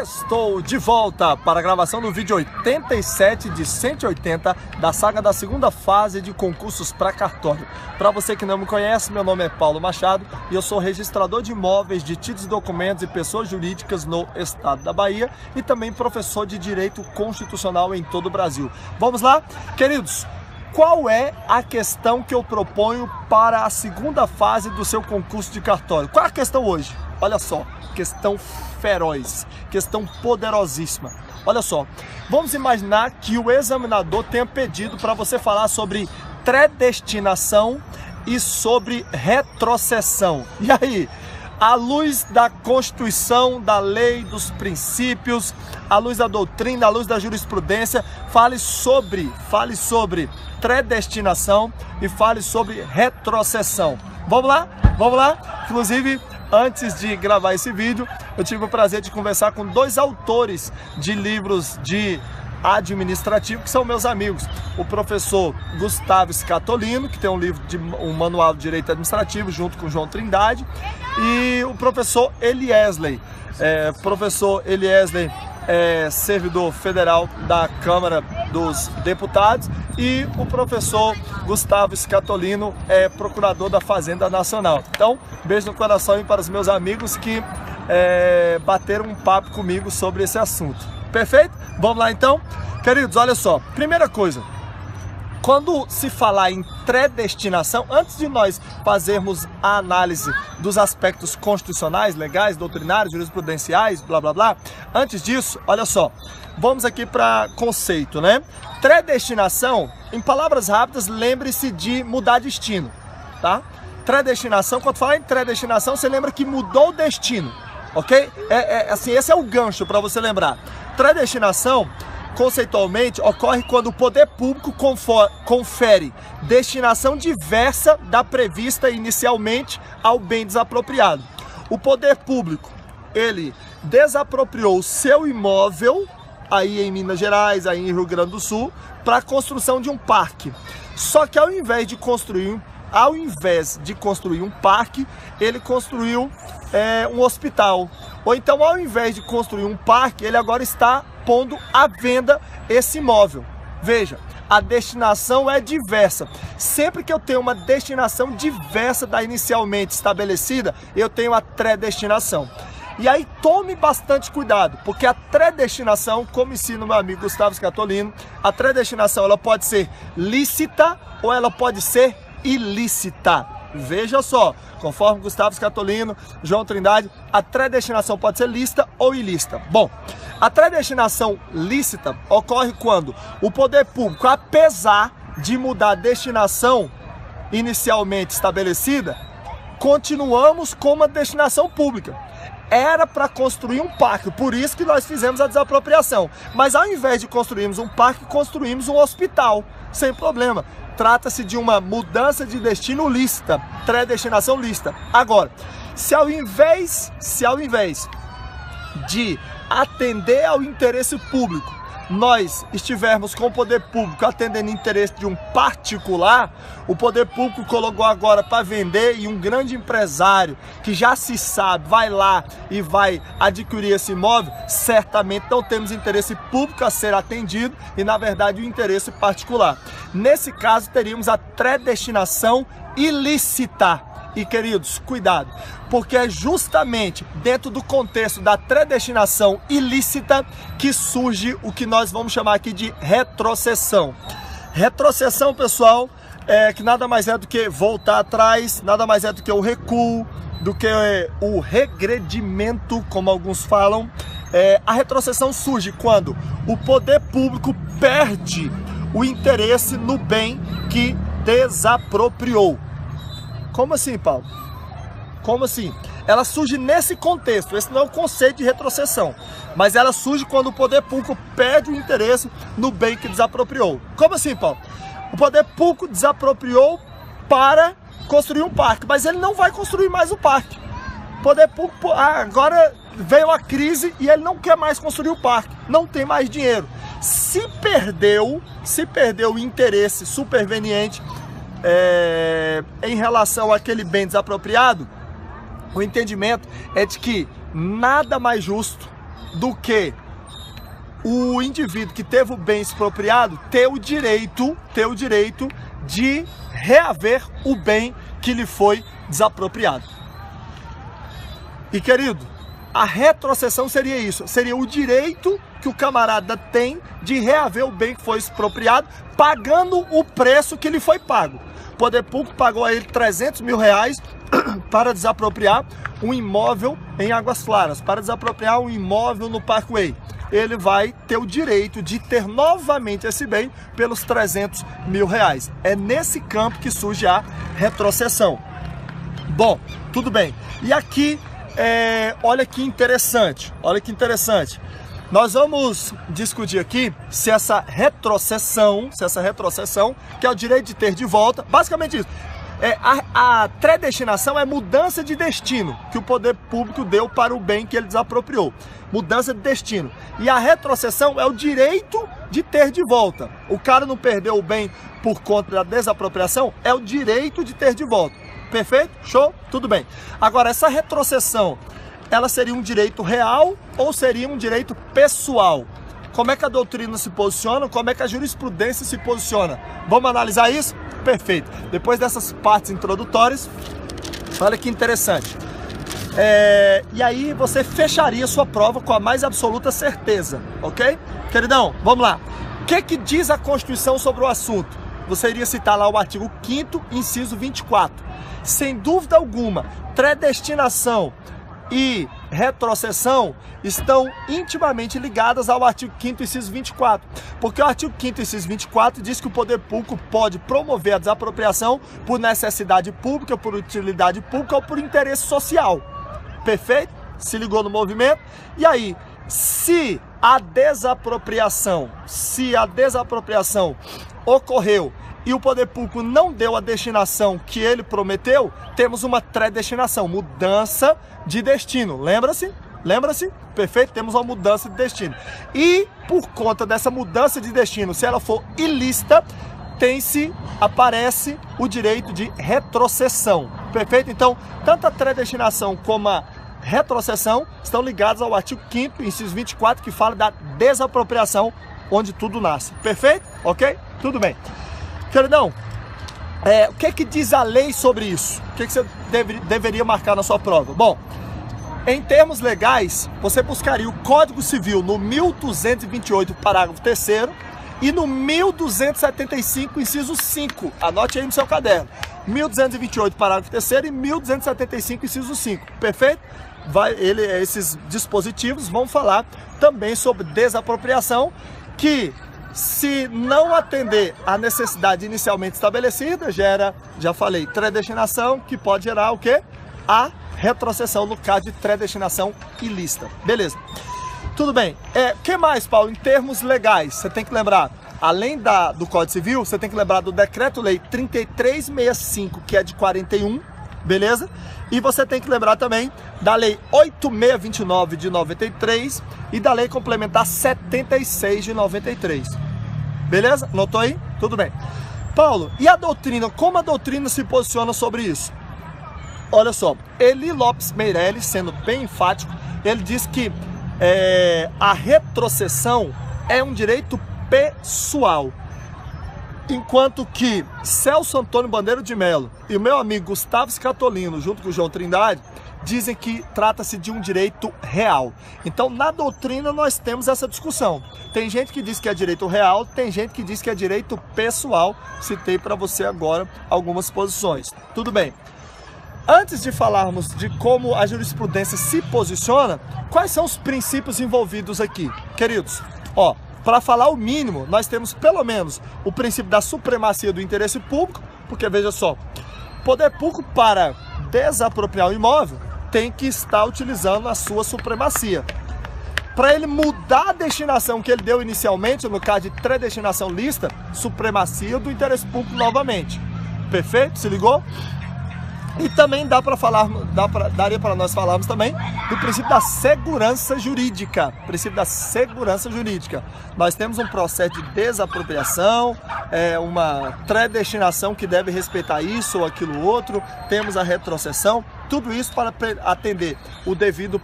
Estou de volta para a gravação do vídeo 87 de 180 da saga da segunda fase de concursos para cartório. Para você que não me conhece, meu nome é Paulo Machado e eu sou registrador de imóveis, de títulos e documentos e pessoas jurídicas no estado da Bahia e também professor de direito constitucional em todo o Brasil. Vamos lá? Queridos, qual é a questão que eu proponho para a segunda fase do seu concurso de cartório? Qual é a questão hoje? Olha só, questão feroz, questão poderosíssima. Olha só, vamos imaginar que o examinador tenha pedido para você falar sobre predestinação e sobre retrocessão. E aí, à luz da Constituição, da lei, dos princípios, à luz da doutrina, à luz da jurisprudência, fale sobre predestinação e fale sobre retrocessão. Vamos lá? Vamos lá? Inclusive, antes de gravar esse vídeo, eu tive o prazer de conversar com dois autores de livros de administrativo, que são meus amigos. O professor Gustavo Scatolino, que tem um livro de um manual de direito administrativo, junto com o João Trindade, e o professor Eliesley. Professor Eliesley é servidor federal da Câmara dos Deputados e o professor Gustavo Scatolino é procurador da Fazenda Nacional. Então, beijo no coração e para os meus amigos que bateram um papo comigo sobre esse assunto. Perfeito? Vamos lá então? Queridos, olha só, primeira coisa, quando se falar em predestinação, antes de nós fazermos a análise dos aspectos constitucionais, legais, doutrinários, jurisprudenciais, blá blá blá, antes disso, olha só, vamos aqui para conceito, né? Predestinação, em palavras rápidas, lembre-se de mudar destino, tá? Predestinação, quando falar em predestinação, você lembra que mudou o destino, ok? Assim, esse é o gancho para você lembrar. Predestinação, conceitualmente, ocorre quando o poder público confere destinação diversa da prevista inicialmente ao bem desapropriado. O poder público, ele desapropriou o seu imóvel, aí em Minas Gerais, aí em Rio Grande do Sul, para a construção de um parque. Só que ao invés de construir um parque, ele construiu um hospital. Ou então, ao invés de construir um parque, ele agora está pondo à venda esse imóvel. Veja, a destinação é diversa. Sempre que eu tenho uma destinação diversa da inicialmente estabelecida, eu tenho a predestinação. E aí tome bastante cuidado, porque a predestinação, como ensina o meu amigo Gustavo Scatolino, a predestinação ela pode ser lícita ou ela pode ser ilícita. Veja só, conforme Gustavo Scatolino, João Trindade, a predestinação pode ser lícita ou ilícita. Bom, a predestinação lícita ocorre quando o poder público, apesar de mudar a destinação inicialmente estabelecida, continuamos com uma destinação pública. Era para construir um parque, por isso que nós fizemos a desapropriação. Mas ao invés de construirmos um parque, construímos um hospital, sem problema. Trata-se de uma mudança de destino lícita, predestinação lícita. Agora, se ao invés de atender ao interesse público, nós estivermos com o poder público atendendo o interesse de um particular, o poder público colocou agora para vender e um grande empresário que já se sabe, vai lá e vai adquirir esse imóvel, certamente não temos interesse público a ser atendido e na verdade o interesse particular. Nesse caso teríamos a predestinação ilícita. E queridos, cuidado, porque é justamente dentro do contexto da predestinação ilícita que surge o que nós vamos chamar aqui de retrocessão. Retrocessão, pessoal, que nada mais é do que voltar atrás, nada mais é do que o recuo, do que o regredimento, como alguns falam. A retrocessão surge quando o poder público perde o interesse no bem que desapropriou. Como assim, Paulo? Como assim? Ela surge nesse contexto, esse não é o conceito de retrocessão, mas ela surge quando o poder público perde o interesse no bem que desapropriou. Como assim, Paulo? O poder público desapropriou para construir um parque, mas ele não vai construir mais o parque. O poder público, agora veio a crise e ele não quer mais construir o parque, não tem mais dinheiro. Se perdeu o interesse superveniente em relação àquele bem desapropriado, o entendimento é de que nada mais justo do que o indivíduo que teve o bem expropriado ter o direito de reaver o bem que lhe foi desapropriado. E querido, a retrocessão seria isso, seria o direito que o camarada tem de reaver o bem que foi expropriado, pagando o preço que lhe foi pago. O poder público pagou a ele 300 mil reais para desapropriar um imóvel em Águas Claras, para desapropriar um imóvel no Parkway. Ele vai ter o direito de ter novamente esse bem pelos 300 mil reais. É nesse campo que surge a retrocessão. Bom, tudo bem. E aqui, olha que interessante, Nós vamos discutir aqui se essa retrocessão, que é o direito de ter de volta, basicamente isso. A predestinação é mudança de destino que o poder público deu para o bem que ele desapropriou. Mudança de destino. E a retrocessão é o direito de ter de volta. O cara não perdeu o bem por conta da desapropriação, é o direito de ter de volta. Perfeito? Show? Tudo bem. Agora, essa retrocessão, ela seria um direito real ou seria um direito pessoal? Como é que a doutrina se posiciona? Como é que a jurisprudência se posiciona? Vamos analisar isso? Perfeito. Depois dessas partes introdutórias, olha que interessante. E aí você fecharia sua prova com a mais absoluta certeza, ok? Queridão, vamos lá. O que diz a Constituição sobre o assunto? Você iria citar lá o artigo 5º, inciso 24. Sem dúvida alguma, predestinação e retrocessão estão intimamente ligadas ao artigo 5º, inciso 24. Porque o artigo 5º, inciso 24 diz que o poder público pode promover a desapropriação por necessidade pública, por utilidade pública ou por interesse social. Perfeito? Se ligou no movimento? E aí, se a desapropriação ocorreu e o poder público não deu a destinação que ele prometeu, temos uma predestinação, mudança de destino. Lembra-se? Lembra-se? Perfeito? Temos uma mudança de destino. E por conta dessa mudança de destino, se ela for ilícita, aparece o direito de retrocessão. Perfeito? Então, tanto a predestinação como a retrocessão estão ligados ao artigo 5º, inciso 24, que fala da desapropriação, onde tudo nasce. Perfeito? Ok? Tudo bem. Queridão, o que diz a lei sobre isso? O que você deveria marcar na sua prova? Bom, em termos legais, você buscaria o Código Civil no 1228, parágrafo 3º, e no 1275, inciso 5. Anote aí no seu caderno. 1228, parágrafo 3º e 1275, inciso 5. Perfeito? Esses dispositivos vão falar também sobre desapropriação, que se não atender à necessidade inicialmente estabelecida, gera, já falei, predestinação, que pode gerar o quê? A retrocessão no caso de predestinação ilícita. Beleza. Tudo bem. O que mais, Paulo? Em termos legais, você tem que lembrar, além do Código Civil, você tem que lembrar do Decreto-Lei 3365, que é de 41, beleza? E você tem que lembrar também da Lei 8629 de 93 e da Lei Complementar 76 de 93. Beleza? Notou aí? Tudo bem. Paulo, e a doutrina? Como a doutrina se posiciona sobre isso? Olha só, Eli Lopes Meirelles, sendo bem enfático, ele diz que a retrocessão é um direito pessoal. Enquanto que Celso Antônio Bandeira de Mello e o meu amigo Gustavo Scatolino, junto com o João Trindade, dizem que trata-se de um direito real. Então, na doutrina, nós temos essa discussão. Tem gente que diz que é direito real, tem gente que diz que é direito pessoal. Citei para você agora algumas posições. Tudo bem. Antes de falarmos de como a jurisprudência se posiciona, quais são os princípios envolvidos aqui? Queridos, para falar o mínimo, nós temos pelo menos o princípio da supremacia do interesse público, porque veja só, o poder público para desapropriar o imóvel tem que estar utilizando a sua supremacia. Para ele mudar a destinação que ele deu inicialmente, no caso de predestinação lícita, supremacia do interesse público novamente. Perfeito? Se ligou? E também daria para nós falarmos também do princípio da segurança jurídica. Princípio da segurança jurídica. Nós temos um processo de desapropriação, uma predestinação que deve respeitar isso ou aquilo outro, temos a retrocessão. Tudo isso para atender o devido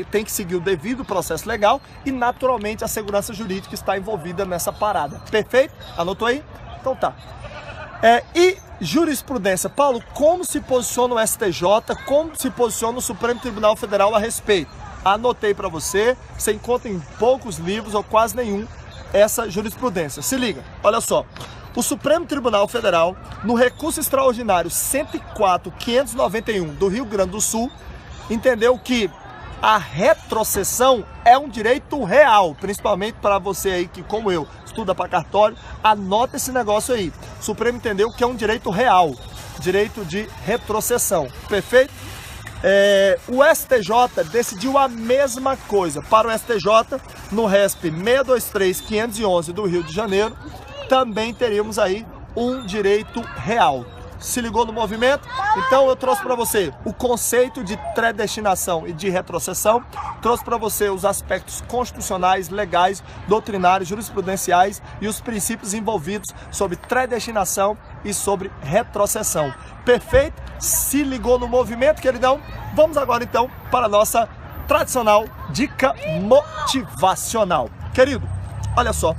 tem que seguir o devido processo legal e naturalmente a segurança jurídica está envolvida nessa parada. Perfeito? Anotou aí? Então tá. E jurisprudência. Paulo, como se posiciona o STJ, como se posiciona o Supremo Tribunal Federal a respeito? Anotei para você, você encontra em poucos livros ou quase nenhum essa jurisprudência. Se liga, olha só. O Supremo Tribunal Federal, no recurso extraordinário 104.591 do Rio Grande do Sul, entendeu que a retrocessão é um direito real, principalmente para você aí que, como eu, estuda para cartório, anota esse negócio aí. O Supremo entendeu que é um direito real, direito de retrocessão, perfeito? O STJ decidiu a mesma coisa. Para o STJ, no RESP 623.511 do Rio de Janeiro, também teríamos aí um direito real. Se ligou no movimento? Então eu trouxe para você o conceito de predestinação e de retrocessão, trouxe para você os aspectos constitucionais, legais, doutrinários, jurisprudenciais e os princípios envolvidos sobre predestinação e sobre retrocessão. Perfeito? Se ligou no movimento, queridão? Vamos agora então para a nossa tradicional dica motivacional. Querido, olha só.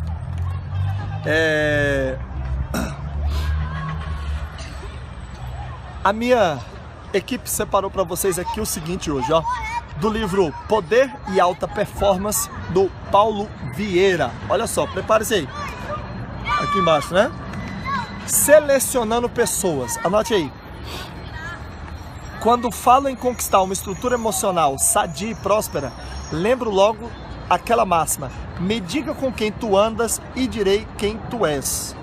A minha equipe separou para vocês aqui o seguinte hoje, ó, do livro Poder e Alta Performance, do Paulo Vieira. Olha só, prepare-se aí. Aqui embaixo, né? Selecionando pessoas. Anote aí. Quando falo em conquistar uma estrutura emocional sadia e próspera, lembro logo aquela máxima: me diga com quem tu andas e direi quem tu és.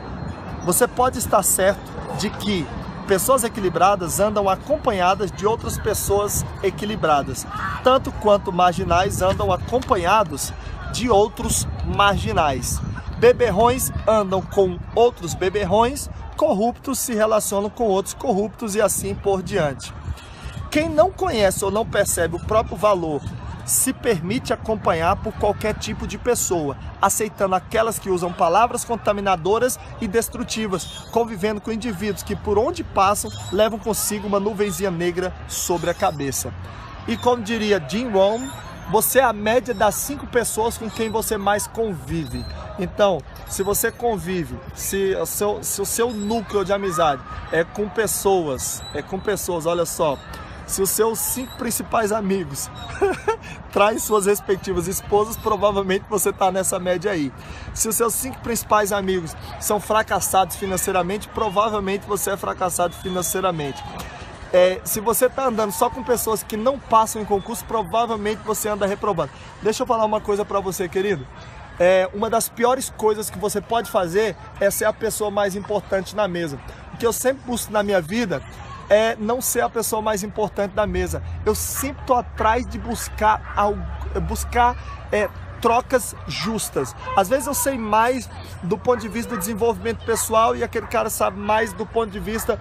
Você pode estar certo de que pessoas equilibradas andam acompanhadas de outras pessoas equilibradas, tanto quanto marginais andam acompanhados de outros marginais. Beberrões andam com outros beberrões, corruptos se relacionam com outros corruptos e assim por diante. Quem não conhece ou não percebe o próprio valor se permite acompanhar por qualquer tipo de pessoa, aceitando aquelas que usam palavras contaminadoras e destrutivas, convivendo com indivíduos que por onde passam levam consigo uma nuvenzinha negra sobre a cabeça. E como diria Jim Rohn, você é a média das 5 pessoas com quem você mais convive. Então, se você convive, se o seu núcleo de amizade é com pessoas, olha só. Se os seus 5 principais amigos traem suas respectivas esposas, provavelmente você está nessa média aí. Se os seus 5 principais amigos são fracassados financeiramente, provavelmente você é fracassado financeiramente. Se você está andando só com pessoas que não passam em concurso, provavelmente você anda reprovando. Deixa eu falar uma coisa para você, querido. Uma das piores coisas que você pode fazer é ser a pessoa mais importante na mesa. O que eu sempre busco na minha vida é não ser a pessoa mais importante da mesa. Eu sempre estou atrás de buscar trocas justas. Às vezes eu sei mais do ponto de vista do desenvolvimento pessoal e aquele cara sabe mais do ponto de vista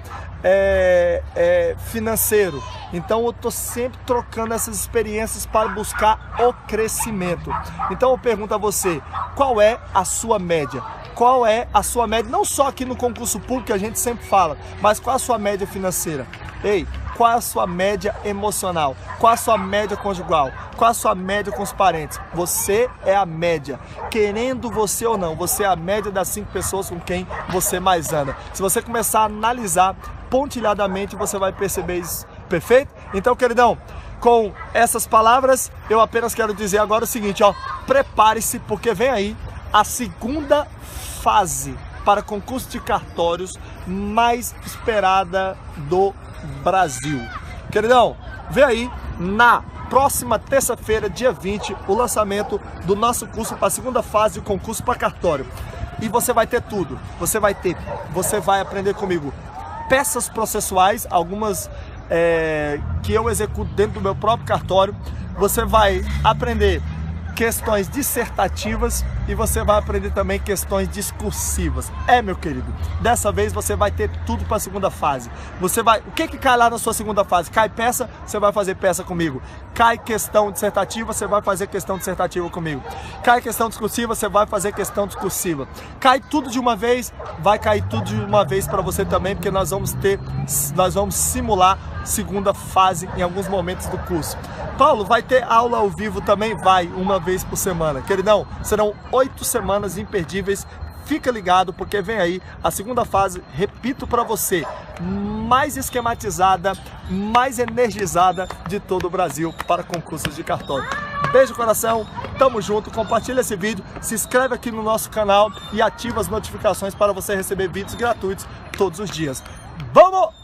financeiro. Então eu estou sempre trocando essas experiências para buscar o crescimento. Então eu pergunto a você, qual é a sua média? Qual é a sua média, não só aqui no concurso público que a gente sempre fala, mas qual a sua média financeira? Ei, qual é a sua média emocional? Qual a sua média conjugal? Qual a sua média com os parentes? Você é a média. Querendo você ou não, você é a média das 5 pessoas com quem você mais anda. Se você começar a analisar pontilhadamente, você vai perceber isso. Perfeito? Então, queridão, com essas palavras, eu apenas quero dizer agora o seguinte, ó, prepare-se, porque vem aí a segunda fase para concurso de cartórios mais esperada do Brasil. Queridão, vem aí na próxima terça-feira, dia 20, o lançamento do nosso curso para a segunda fase do concurso para cartório. E você vai ter tudo. Você vai aprender comigo peças processuais, algumas que eu executo dentro do meu próprio cartório. Você vai aprender questões dissertativas e você vai aprender também questões discursivas. Meu querido, dessa vez você vai ter tudo para a segunda fase. O que cai lá na sua segunda fase? Cai peça, você vai fazer peça comigo. Cai questão dissertativa, você vai fazer questão dissertativa comigo. Cai questão discursiva, você vai fazer questão discursiva. Cai tudo de uma vez, vai cair tudo de uma vez para você também, porque nós vamos simular segunda fase em alguns momentos do curso. Paulo, vai ter aula ao vivo também? Vai, uma vez por semana. Queridão, serão 8 semanas imperdíveis. Fica ligado, porque vem aí a segunda fase, repito para você, mais esquematizada, mais energizada de todo o Brasil para concursos de cartório. Beijo no coração, tamo junto, compartilha esse vídeo, se inscreve aqui no nosso canal e ativa as notificações para você receber vídeos gratuitos todos os dias. Vamos!